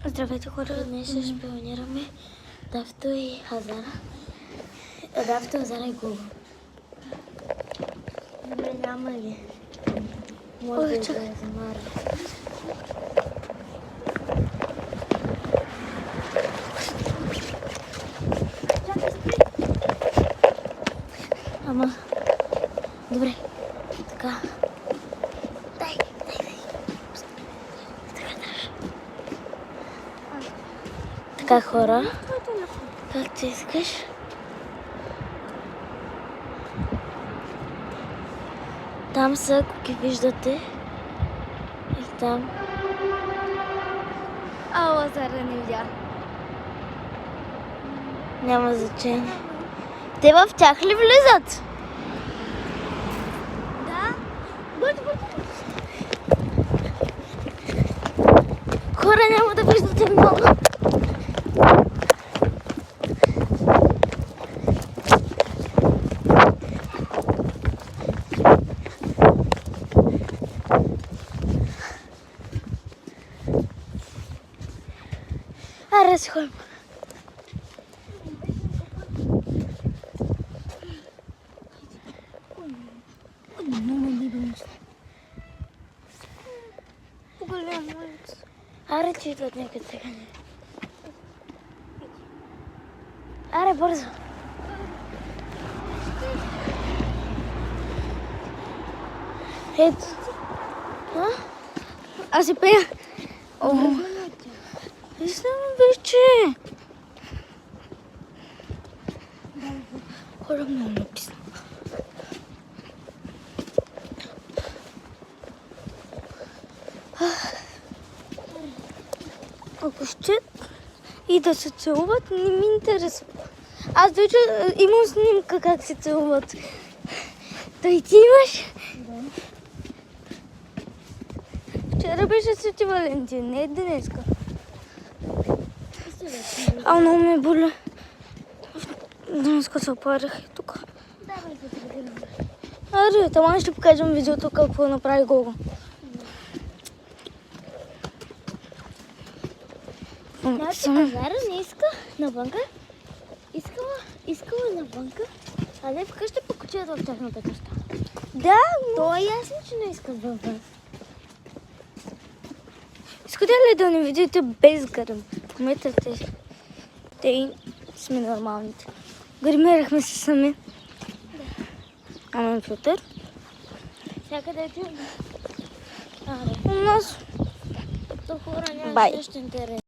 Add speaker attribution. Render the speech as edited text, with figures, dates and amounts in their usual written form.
Speaker 1: Здравейте хора, днес ще шпионираме Дафто и Азара. Дафто, Азара и Гого.
Speaker 2: Добре, няма ли?
Speaker 1: Може да
Speaker 2: чакай.
Speaker 1: я замара. Ама, добре, така. Дай. Така държа. Така хора, както искаш. Там са, ако ги виждате. И там.
Speaker 2: Лазара не видя.
Speaker 1: Няма значение. Те в тях ли влизат?
Speaker 2: Да?
Speaker 1: Хора, няма да виждате много. Аре, си ходим. Аре, че идват някъде сега. Аре, бързо. Ето.
Speaker 2: Аз си пея.
Speaker 1: Виждам вече. Хора, много написано.
Speaker 2: Ако ще и да се целуват, не ми интересува. Аз вече имам снимка как се целуват. Да и ти имаш?
Speaker 1: Да.
Speaker 2: Вчера беше Свети Валентин, не днеска. Много ме боля. Днеска се опарях и тук.
Speaker 1: Давай да тренираме.
Speaker 2: Аре, таман ще покажем видеото какво направи Гого.
Speaker 1: Азара не иска навънка. Искала навънка, а не вкъщи покачат в тяхната къща.
Speaker 2: Да,
Speaker 1: То е ясно, че не искат във.
Speaker 2: искате ли да не видите без грим? Помислете, те сме нормалните. Гримирахме се сами. Ама Петър?
Speaker 1: Всякъде е чудно.
Speaker 2: У нас
Speaker 1: То хора няма
Speaker 2: Бай.
Speaker 1: също интерес.